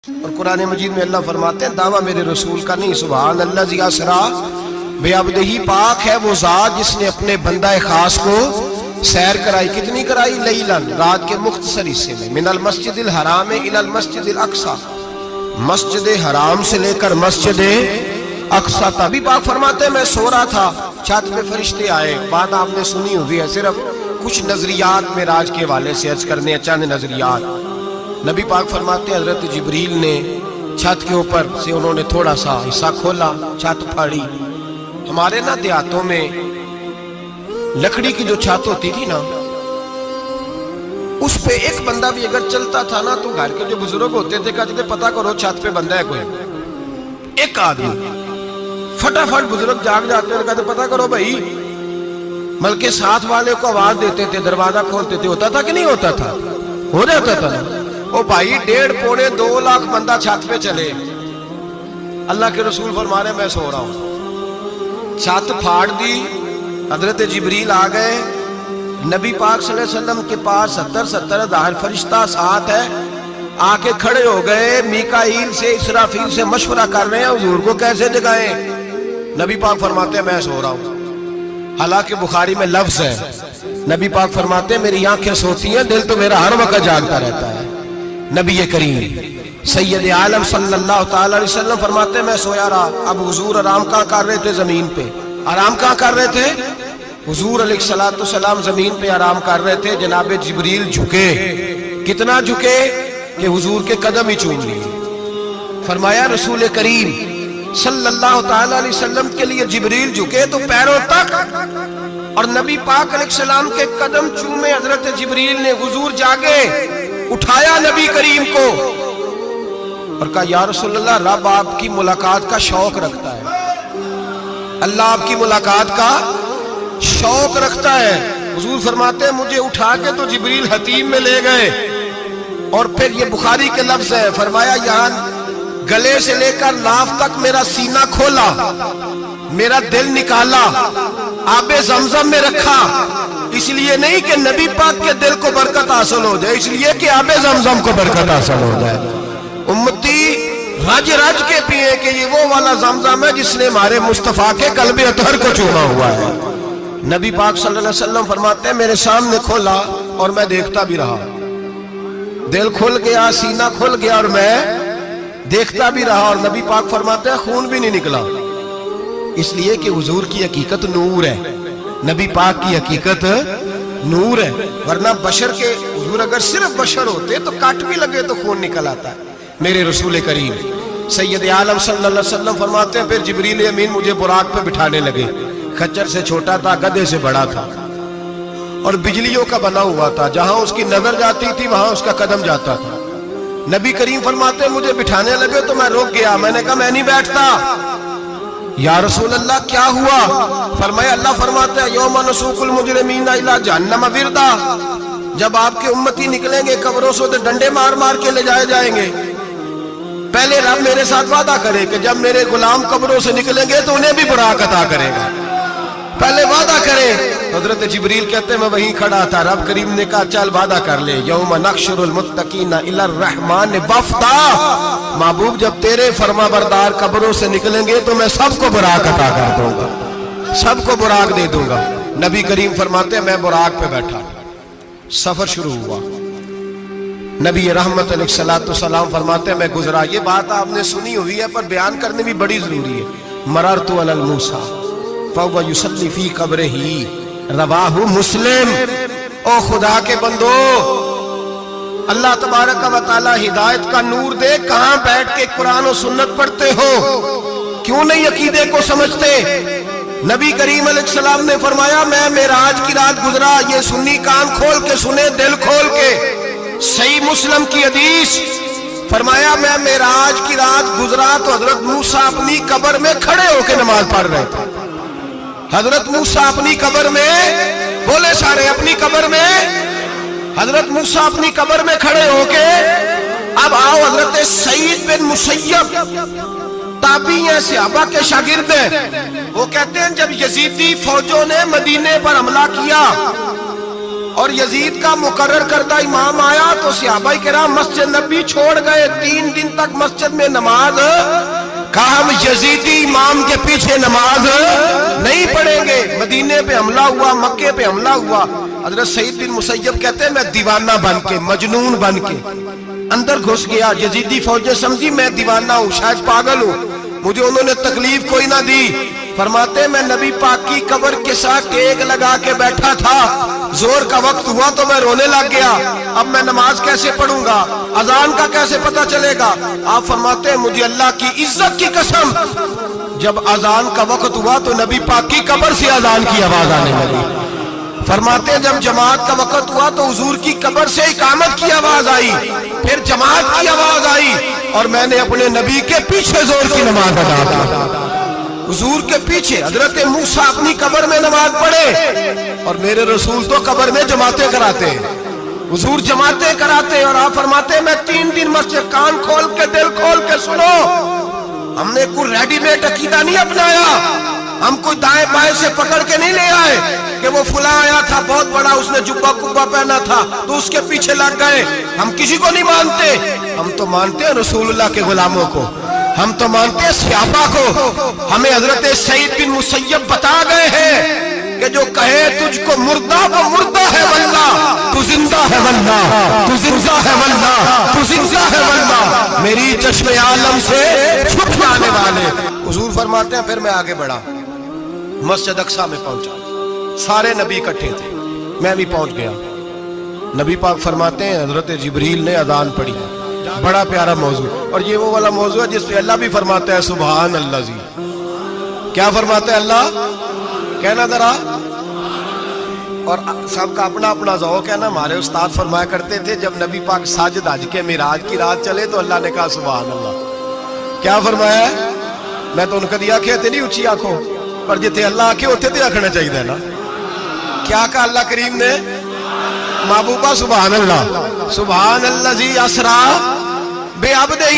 اور قرآن مجید میں اللہ فرماتے ہیں دعویٰ میرے رسول کا نہیں، سبحان اللہ زی اسرا بعبدہ، پاک ہے وہ ذات جس نے اپنے بندہ خاص کو سیر کرائی۔ کتنی کرائی؟ لیلاً، رات کے مختصر حصے میں، من المسجد الحرام الی المسجد الاقصی، مسجد حرام سے لے کر مسجد اقصی تک۔ بھی پاک فرماتے ہیں میں سو رہا تھا، چھت پہ فرشتے آئے۔ بات آپ نے سنی ہوئی ہے، صرف کچھ نظریات معراج کے حوالے سے عرض کرنے ہیں، چند نظریات۔ نبی پاک فرماتے ہیں حضرت جبریل نے چھت کے اوپر سے انہوں نے تھوڑا سا حصہ کھولا، چھت پھاڑی۔ ہمارے نا دیہاتوں میں لکڑی کی جو چھت ہوتی تھی نا، اس پہ ایک بندہ بھی اگر چلتا تھا نا تو گھر کے جو بزرگ ہوتے تھے کہتے تھے پتہ کرو چھت پہ بندہ ہے کوئی۔ ایک آدمی فٹافٹ بزرگ جاگ جاتے ہیں، کہتے پتہ کرو بھائی، بلکہ ساتھ والے کو آواز دیتے تھے، دروازہ کھولتے تھے۔ ہوتا تھا کہ نہیں ہوتا تھا؟ ہو جاتا تھا نا۔ او بھائی 1.5 پونے 2 لاکھ بندہ چھت پہ چلے، اللہ کے رسول فرما رہے ہیں میں سو رہا ہوں۔ چھت پھاڑ دی، حضرت جبریل آ گئے، نبی پاک صلی اللہ علیہ وسلم کے پاس 70 ہزار فرشتہ ساتھ ہے، آ کے کھڑے ہو گئے، میکائیل سے اسرافیل سے مشورہ کر رہے ہیں حضور کو کیسے جگائیں۔ نبی پاک فرماتے ہیں میں سو رہا ہوں۔ حالانکہ بخاری میں لفظ ہے، نبی پاک فرماتے ہیں میری آنکھیں سوتی ہیں، دل تو میرا ہر وقت جاگتا رہتا ہے۔ نبی کریم سید عالم صلی اللہ تعالی علیہ وسلم فرماتے ہیں میں سویا رہا۔ اب حضور آرام کہاں کر رہے تھے؟ زمین پہ۔ آرام کہاں کر رہے تھے؟ حضور علیہ السلام زمین پہ آرام کر رہے تھے، جناب جبریل جھکے۔ کتنا جھکے کہ حضور کے قدم ہی چوم لیے۔ فرمایا رسول کریم صلی اللہ تعالی علیہ وسلم کے لیے جبریل جھکے تو پیروں تک، اور نبی پاک علیہ السلام کے قدم چومے حضرت جبریل نے۔ حضور جاگے، اٹھایا نبی کریم کو اور کہا یا رسول اللہ، رب آپ کی ملاقات کا شوق رکھتا ہے، اللہ آپ کی ملاقات کا شوق رکھتا ہے۔ حضور فرماتے ہیں مجھے اٹھا کے تو جبریل حتیم میں لے گئے، اور پھر یہ بخاری کے لفظ ہے، فرمایا یہاں گلے سے لے کر ناف تک میرا سینہ کھولا، میرا دل نکالا، آب زمزم میں رکھا، اس لیے نہیں کہ نبی پاک کے دل کو برکت حاصل ہو جائے، اس لیے کہ آب زمزم کو برکت حاصل ہو جائے۔ امتی رج رج کے پیئے کہ یہ وہ والا زمزم ہے جس نے ہمارے مصطفیٰ کے قلب اطہر کو چوما ہوا ہے۔ نبی پاک صلی اللہ علیہ وسلم فرماتے ہیں میرے سامنے کھولا اور میں دیکھتا بھی رہا، دل کھل گیا، سینہ کھل گیا اور میں دیکھتا بھی رہا، اور نبی پاک فرماتے ہیں خون بھی نہیں نکلا، اس لیے کہ حضور کی حقیقت نور ہے، نبی پاک کی حقیقت نور ہے۔ ورنہ بشر کے حضور اگر صرف بشر ہوتے تو کٹ بھی لگے تو خون نکل آتا ہے۔ میرے رسول کریم سید عالم صلی اللہ علیہ وسلم فرماتے ہیں پھر جبریل امین مجھے براق پہ بٹھانے لگے۔ خچر سے چھوٹا تھا، گدھے سے بڑا تھا، اور بجلیوں کا بنا ہوا تھا، جہاں اس کی نظر جاتی تھی وہاں اس کا قدم جاتا تھا۔ نبی کریم فرماتے ہیں مجھے بٹھانے لگے تو میں رک گیا، میں نے کہا میں نہیں بیٹھتا۔ یا رسول اللہ کیا ہوا؟ فرمایا اللہ فرماتے ہیں یوم نسوق المجرمین الی جہنم وردا، جب آپ کے امتی نکلیں گے قبروں سے تو ڈنڈے مار مار کے لے جائے جائیں گے۔ پہلے رب میرے ساتھ وعدہ کرے کہ جب میرے غلام قبروں سے نکلیں گے تو انہیں بھی براق عطا کرے گا، پہلے وعدہ کرے۔ حضرت جبریل کہتے ہیں میں وہیں کھڑا تھا، رب کریم نے کہا چل وعدہ کر لے، یوم نحشر المتقین الی الرحمن وفدا، محبوب جب تیرے فرما بردار قبروں سے نکلیں گے تو میں سب کو براق عطا کر دوں گا، سب کو براق دے دوں گا۔ نبی کریم فرماتے ہیں میں براق پہ بیٹھا، سفر شروع ہوا۔ نبی رحمت علیہ السلام فرماتے ہیں میں گزرا۔ یہ بات آپ نے سنی ہوئی ہے پر بیان کرنے بھی بڑی ضروری ہے۔ مررت علی الموسیٰ فہو یصلی فی قبرہ، رواہ مسلم۔ او خدا کے بندو، اللہ تبارک و تعالی ہدایت کا نور دے، کہاں بیٹھ کے قرآن و سنت پڑھتے ہو؟ کیوں نہیں عقیدے کو سمجھتے؟ نبی کریم علیہ السلام نے فرمایا میں معراج کی رات گزرا، یہ سنی کان کھول کے سنے، دل کھول کے، صحیح مسلم کی حدیث۔ فرمایا میں معراج کی رات گزرا تو حضرت موسیٰ اپنی قبر میں کھڑے ہو کے نماز پڑھ رہے تھے۔ حضرت موسیٰ اپنی قبر میں، بولے سارے اپنی قبر میں، حضرت موسیٰ اپنی قبر میں کھڑے ہو کے۔ اب آؤ حضرت سعید بن مسیب تابعی ہیں، صحابہ کے شاگرد ہیں، وہ کہتے ہیں جب یزیدی فوجوں نے مدینے پر حملہ کیا اور یزید کا مقرر کردہ امام آیا تو صحابہ کرام مسجد نبی چھوڑ گئے، 3 دن تک مسجد میں نماز، کہا ہم یزیدی امام کے پیچھے نماز نہیں پڑھیں گے۔ مدینے پہ حملہ ہوا، مکے پہ حملہ ہوا، حضرت سعید بن مسیب کہتے ہیں میں دیوانہ بن کے، مجنون بن کے اندر گھس گیا۔ یزیدی فوجیں سمجھی میں دیوانہ ہوں، شاید پاگل ہوں، مجھے انہوں نے تکلیف کوئی نہ دی۔ فرماتے ہیں میں نبی پاک کی قبر کے ساتھ ٹیک لگا کے بیٹھا تھا، زور کا وقت ہوا تو میں رونے لگ گیا، اب میں نماز کیسے پڑھوں گا، اذان کا کیسے پتہ چلے گا؟ آپ فرماتے ہیں مجھے اللہ کی عزت کی قسم، جب اذان کا وقت ہوا تو نبی پاک کی قبر سے اذان کی آواز آنے لگی۔ فرماتے ہیں جب جماعت کا وقت ہوا تو حضور کی قبر سے اقامت کی آواز آئی، پھر جماعت کی آواز آئی، اور میں نے اپنے نبی کے پیچھے زور کی نماز ادا کی۔ حضور کے پیچھے حضرت موسیٰ اپنی قبر میں نماز پڑھے، اور میرے رسول تو قبر میں جماعتیں کراتے ہیں، حضور جماعتیں کراتے ہیں۔ اور آپ فرماتے ہیں میں 3 دن مسجد، کان کھول کے دل کھول کے سنو، ہم نے کوئی ریڈی میڈ عقیدہ نہیں اپنایا، ہم کوئی دائیں بائیں سے پکڑ کے نہیں لے آئے کہ وہ فلاں آیا تھا بہت بڑا، اس نے جبہ کبہ پہنا تھا تو اس کے پیچھے لگ گئے۔ ہم کسی کو نہیں مانتے، ہم تو مانتے ہیں رسول اللہ کے غلاموں کو، ہم تو مانتے ہیں صحابہ کو۔ ہمیں حضرت سعید بن مسیب بتا گئے ہیں کہ جو کہے تجھ کو مردہ وہ مردہ ہے واللہ، تو زندہ ہے واللہ، تو زندہ ہے واللہ، تو زندہ ہے واللہ، میری چشم عالم سے چھپ جانے والے۔ حضور فرماتے ہیں پھر میں آگے بڑھا، مسجد اقصیٰ میں پہنچا، سارے نبی اکٹھے تھے، میں بھی پہنچ گیا۔ نبی پاک فرماتے ہیں حضرت جبریل نے اذان پڑھی، بڑا پیارا موضوع، اور یہ وہ والا موضوع ہے جس پہ اللہ بھی فرماتا ہے سبحان اللہ جی۔ کیا فرماتا ہے اللہ؟ کہنا ذرا، اور سب کا اپنا اپنا ذوق ہے نا۔ ہمارے استاد فرمایا کرتے تھے جب نبی پاک ساجد حج کے معراج کی رات چلے تو اللہ نے کہا سبحان اللہ۔ کیا فرمایا ہے؟ میں تو ان کا دیا کہ نہیں اچھی آنکھوں پر جتنے اللہ آکھے ہوتے تھے آکھنا چاہیے نا۔ کیا کہا اللہ کریم نے؟ محبوبہ سبحان اللہ، سبحان الذی اسرا بعبدہ۔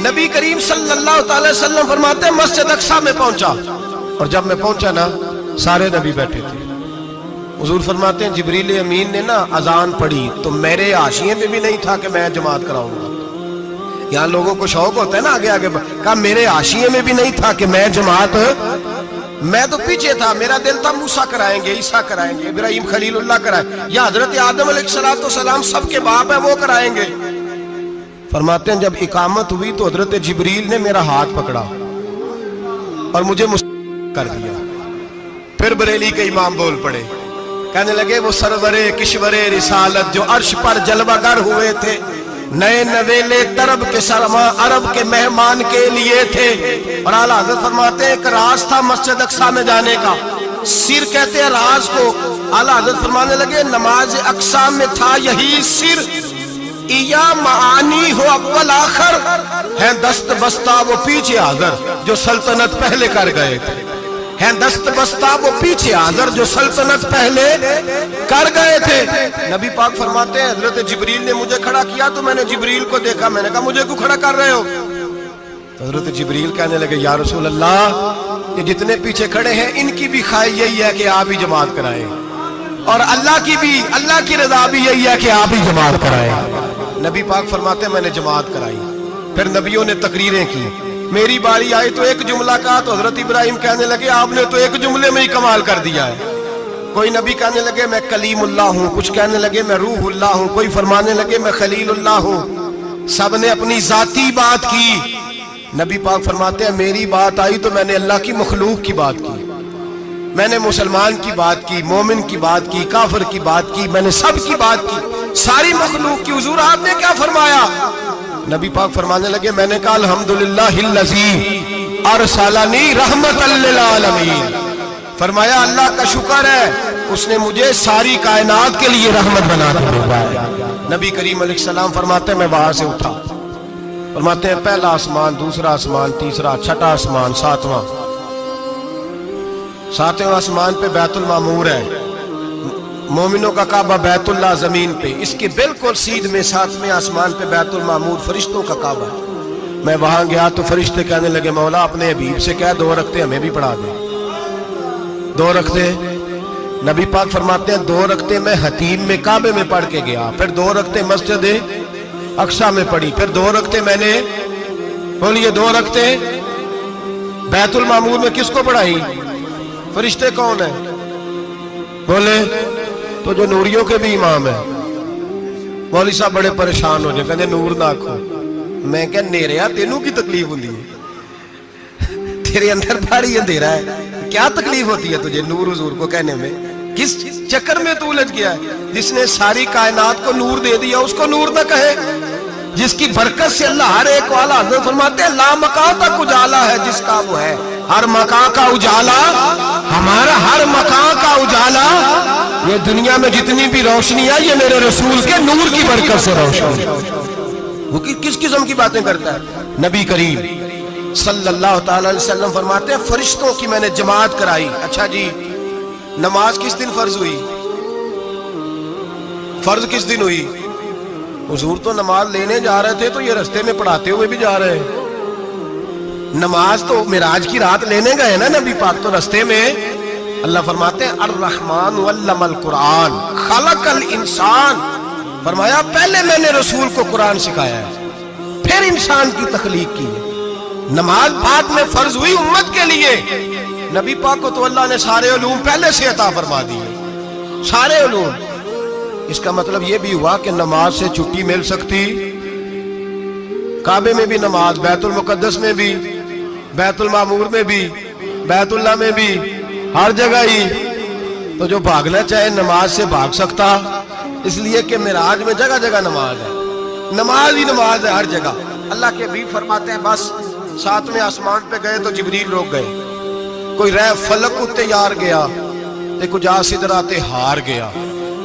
نبی کریم صلی اللہ علیہ وسلم فرماتے ہیں مسجد اقصیٰ میں پہنچا، اور جب میں پہنچا نا سارے نبی بیٹھے تھے۔ حضور فرماتے ہیں جبریل امین نے نا اذان پڑھی تو میرے حاشیے میں بھی نہیں تھا کہ میں جماعت کراؤں گا۔ یہاں لوگوں کو شوق ہوتا ہے نا آگے آگے، کہا میرے حاشیے میں بھی نہیں تھا کہ میں جماعت، میں تو پیچھے تھا، میرا دل تھا موسیٰ کرائیں گے، عیسیٰ کرائیں گے، ابراہیم خلیل اللہ کرائیں، یا حضرت آدم علیہ السلام سب کے باپ ہیں وہ کرائیں گے۔ فرماتے ہیں جب اقامت ہوئی تو حضرت جبریل نے میرا ہاتھ پکڑا اور مجھے کر دیا۔ پھر بریلی کے امام بول پڑے، کہنے لگے وہ سرور کشور رسالت جو عرش پر جلوہ گر ہوئے تھے، نئے نویلے طرب کے سرما عرب کے مہمان کے لیے تھے۔ اور اعلیٰ حضرت فرماتے ہیں ایک راز تھا مسجد اقصیٰ میں جانے کا، سر کہتے ہیں راز کو۔ اعلیٰ حضرت فرمانے لگے نماز اقصیٰ میں تھا یہی سر، یا معانی ہو اول آخر، ہیں دست بستہ وہ پیچھے حاضر جو سلطنت پہلے کر گئے تھے، ہیں دست بستہ وہ پیچھے حاضر جو سلطنت پہلے کر گئے تھے۔ نبی پاک فرماتے ہیں حضرت جبریل نے مجھے کھڑا کیا تو میں نے جبریل کو دیکھا، میں نے کہا مجھے کیوں کھڑا کر رہے ہو؟ حضرت جبریل کہنے لگے یا رسول اللہ یہ جتنے پیچھے کھڑے ہیں ان کی بھی خواہش یہی ہے کہ آپ ہی جماعت کرائیں، اور اللہ کی رضا بھی یہی ہے کہ آپ ہی جماعت کرائیں۔ نبی پاک فرماتے ہیں میں نے جماعت کرائی، پھر نبیوں نے تقریریں کی، میری باری آئی تو ایک جملہ کہا تو حضرت ابراہیم کہنے لگے آپ نے تو ایک جملے میں ہی کمال کر دیا ہے۔ کوئی نبی کہنے لگے میں کلیم اللہ ہوں، کچھ کہنے لگے میں روح اللہ ہوں، کوئی فرمانے لگے میں خلیل اللہ ہوں، سب نے اپنی ذاتی بات کی۔ نبی پاک فرماتے ہیں میری بات آئی تو میں نے اللہ کی مخلوق کی بات کی، میں نے مسلمان کی بات کی، مومن کی بات کی، کافر کی بات کی، میں نے سب کی بات کی، ساری مخلوق کی۔ حضور آپ نے کیا فرمایا؟ نبی پاک فرمانے لگے میں نے کہا الحمدللہ الذی ارسلنی رحمت للعالمین، فرمایا اللہ کا شکر ہے اس نے مجھے ساری کائنات کے لیے رحمت بنا کے بھیجا ہے۔ نبی کریم علیہ السلام فرماتے ہیں میں وہاں سے اٹھا، فرماتے ہیں پہلا آسمان، دوسرا آسمان، تیسرا، چھٹا آسمان، ساتواں آسمان پہ بیت المعمور ہے، مومنوں کا کعبہ بیت اللہ زمین پہ، اس کے بالکل سیدھ میں 7ویں آسمان پہ بیت المعمور فرشتوں کا کعبہ ہے۔ میں وہاں گیا تو فرشتے کہنے لگے مولا اپنے حبیب سے کہہ 2 رکعتیں ہمیں بھی پڑھا دے، 2 رکعتیں نبی پاک فرماتے ہیں 2 رکعتیں میں حتیم میں کعبے میں پڑھ کے گیا، پھر 2 رکعتیں مسجد اقصی میں پڑھی، پھر 2 رکعتیں میں نے بولیے 2 رکعتیں بیت المعمور میں کس کو پڑھائی؟ فرشتے کون ہیں بولے؟ تو جو نوریوں کے بھی امام ہیں۔ مولوی صاحب بڑے پریشان ہو جائے، کہتے نور نہ آکھو۔ میں کہ نیریا تینوں کی تکلیف ہوتی ہے، تیرے اندر بھاری اندھیرا ہے، کیا تکلیف ہوتی ہے تجھے نور حضور کو کہنے میں؟ کس چکر میں تو الجھ گیا ہے؟ جس نے ساری کائنات کو نور دے دیا اس کو نور نہ کہے؟ جس کی برکت سے اللہ ہر ایک والا، حضرت فرماتے ہیں لا مکان تک اجالا ہے جس کا وہ ہے، ہر مکان کا اجالا ہمارا، ہر مکان کا اجالا، یہ دنیا میں جتنی بھی روشنی ہے یہ میرے رسول کے نور کی برکت سے روشن ہے۔ وہ کس قسم کی باتیں کرتا ہے؟ نبی کریم صلی اللہ تعالی علیہ وسلم فرماتے ہیں فرشتوں کی میں نے جماعت کرائی۔ اچھا جی، نماز کس دن فرض ہوئی؟ فرض کس دن ہوئی؟ حضور تو نماز لینے جا رہے تھے تو یہ رستے میں پڑھاتے ہوئے بھی جا رہے ہیں۔ نماز تو معراج کی رات لینے گئے نا نبی پاک، تو رستے میں اللہ فرماتے ہیں الرحمن علم القرآن خلق الانسان، فرمایا پہلے میں نے رسول کو قرآن سکھایا ہے پھر انسان کی تخلیق کی ہے۔ نماز بعد میں فرض ہوئی امت کے لیے، نبی پاک کو تو اللہ نے سارے علوم پہلے سے عطا فرما دیے، سارے علوم۔ اس کا مطلب یہ بھی ہوا کہ نماز سے چھٹی مل سکتی، کعبے میں بھی نماز، بیت المقدس میں بھی، بیت المعمور میں بھی، بیت اللہ میں بھی، ہر جگہ ہی۔ تو جو بھاگنا چاہے نماز سے بھاگ سکتا، اس لیے کہ معراج میں جگہ جگہ نماز ہے، نماز ہی نماز ہے ہر جگہ۔ اللہ کے بھی فرماتے ہیں بس 7ویں آسمان پہ گئے تو جبریل روک گئے، کوئی رہ فلک اتے یار گیا تے کچھ سدرا تے ہار گیا،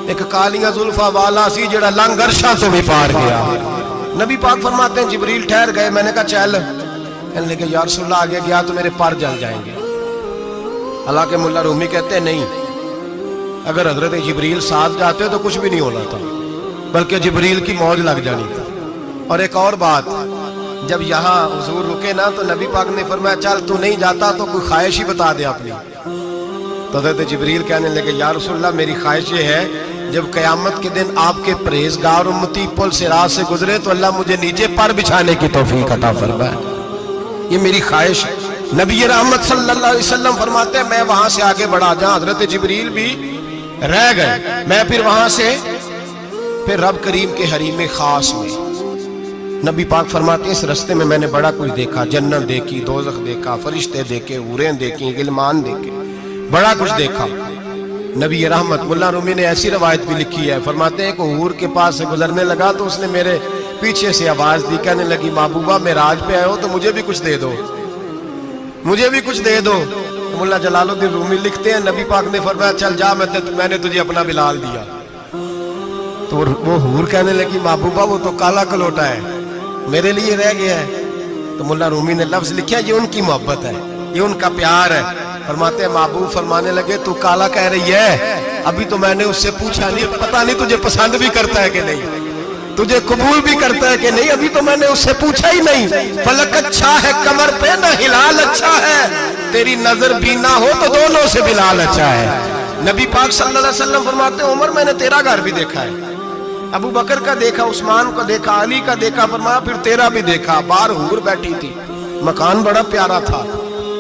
ایک کالیاں زلفا والا سی جڑا لنگ عرشاں تو بھی پار گیا۔ نبی پاک فرماتے ہیں جبریل ٹھہر گئے، میں نے کہا چل، کہنے لگے یا رسول اللہ آگے گیا تو میرے پر جل جائیں گے۔ حالانکہ ملا رومی کہتے ہیں نہیں، اگر حضرت جبریل ساتھ جاتے تو کچھ بھی نہیں ہونا تھا، بلکہ جبریل کی موج لگ جانی تھا۔ اور ایک اور بات، جب یہاں حضور رکے نا تو نبی پاک نے فرمایا چل تو نہیں جاتا تو کوئی خواہش ہی بتا دے اپنی۔ تو حضرت جبریل کہنے لگے یا رسول اللہ میری خواہش یہ ہے جب قیامت کے دن آپ کے پرہیزگار امتی پل سے راہ سے گزرے تو اللہ مجھے نیچے پر بچھانے کی توفیق عطا فرمائے، یہ میری خواہش ہے۔ نبی رحمت صلی اللہ علیہ وسلم فرماتے ہیں میں وہاں سے آگے بڑھا جاؤں، حضرت جبریل بھی رہ گئے، میں پھر وہاں سے پھر رب کریم کے حریم خاص میں۔ نبی پاک فرماتے ہیں اس رستے میں نے بڑا کچھ دیکھا، جنت دیکھی، دوزخ دیکھا، فرشتے دیکھے، حوریں دیکھی، غلمان دیکھے، بڑا کچھ دیکھا۔ نبی رحمت ملا رومی نے ایسی روایت بھی لکھی ہے، فرماتے ہیں کہ حور کے پاس سے گزرنے لگا تو اس نے میرے پیچھے سے آواز دی، کہنے لگی محبوبہ معراج پہ آئے ہو تو مجھے بھی کچھ دے دو، مجھے بھی کچھ دے دو۔ ملا جلال الدین رومی لکھتے ہیں نبی پاک نے فرمایا چل جا، میں نے تجھے اپنا بلال دیا۔ تو وہ حور کہنے لگی محبوبہ وہ تو کالا کلوٹا ہے، میرے لیے رہ گیا ہے۔ تو ملا رومی نے لفظ لکھا یہ ان کی محبت ہے، یہ ان کا پیار ہے۔ فرماتے ہیں محبوب فرمانے لگے تو کالا کہہ رہی ہے، ابھی تو میں نے اس سے پوچھا نہیں، پتہ نہیں تجھے پسند بھی کرتا ہے کہ نہیں، تجھے قبول بھی کرتا ہے کہ نہیں، ابھی تو میں نے اس سے پوچھا ہی نہیں۔ فلک اچھا ہے کمر پہ نہ ہلال اچھا ہے، تیری نظر بھی نہ ہو تو دونوں سے بلال اچھا ہے۔ نبی پاک صلی اللہ علیہ وسلم فرماتے ہیں عمر میں نے تیرا گھر بھی دیکھا ہے، ابو بکر کا دیکھا، عثمان کا دیکھا، علی کا دیکھا، فرمایا پھر تیرا بھی دیکھا۔ باہر حور بیٹھی تھی، مکان بڑا پیارا تھا،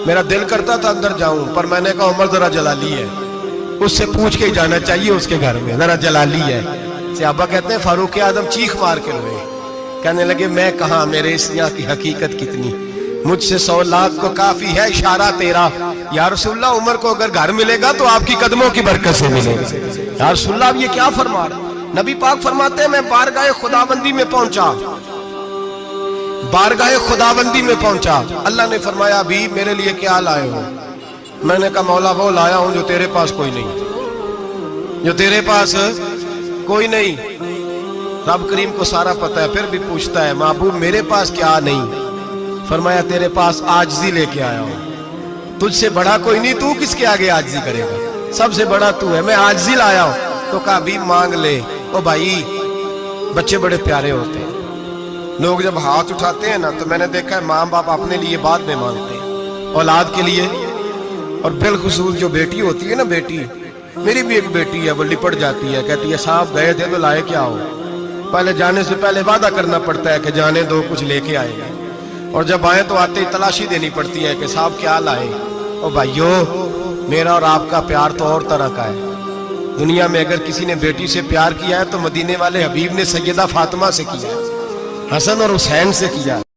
میرا دل کرتا تھا اندر جاؤں، پر میں نے کہا عمر ذرا جلالی ہے، اس سے پوچھ کے ہی جانا چاہیے اس کے گھر میں، ذرا جلالی ہے۔ صحابہ کہتے ہیں فاروق اعظم چیخ مار کے روئے، کہنے لگے میں کہاں، میرے اس یہاں کی حقیقت کتنی، مجھ سے 100 لاکھ کو کافی ہے اشارہ تیرا۔ یا رسول اللہ عمر کو اگر گھر ملے گا تو آپ کی قدموں کی برکت سے ملے گا۔ یا رسول اللہ اب یہ کیا فرما رہا؟ نبی پاک فرماتے ہیں میں بارگاہ خداوندی میں پہنچا، بارگاہ خداوندی میں پہنچا، اللہ نے فرمایا ابھی میرے لیے کیا لائے ہو؟ میں نے کہا مولا وہ لایا ہوں جو تیرے پاس کوئی نہیں، جو تیرے پاس کوئی نہیں۔ رب کریم کو سارا پتہ ہے، پھر بھی پوچھتا ہے محبوب میرے پاس کیا نہیں؟ فرمایا تیرے پاس عاجزی لے کے آیا ہوں، تجھ سے بڑا کوئی نہیں، تو کس کے آگے عاجزی کرے گا، سب سے بڑا تو ہے، میں عاجزی لایا ہوں۔ تو کہا بھی مانگ لے۔ او بھائی بچے بڑے پیارے ہوتے ہیں، لوگ جب ہاتھ اٹھاتے ہیں نا تو میں نے دیکھا ہے ماں باپ اپنے لیے بعد میں مانگتے ہیں، اولاد کے لیے، اور بالخصوص جو بیٹی ہوتی ہے نا، بیٹی میری بھی ایک بیٹی ہے، وہ لپٹ جاتی ہے، کہتی ہے صاحب گئے تھے تو لائے کیا ہو؟ پہلے جانے سے پہلے وعدہ کرنا پڑتا ہے کہ جانے دو کچھ لے کے آئے گا، اور جب آئے تو آتے ہی تلاشی دینی پڑتی ہے کہ صاحب کیا لائے؟ او بھائیو، میرا اور آپ کا پیار تو اور طرح کا ہے۔ دنیا میں اگر کسی نے بیٹی سے پیار کیا ہے تو مدینے والے حبیب نے سیدہ فاطمہ سے کیا ہے، حسن اور حسین سے کیا ہے۔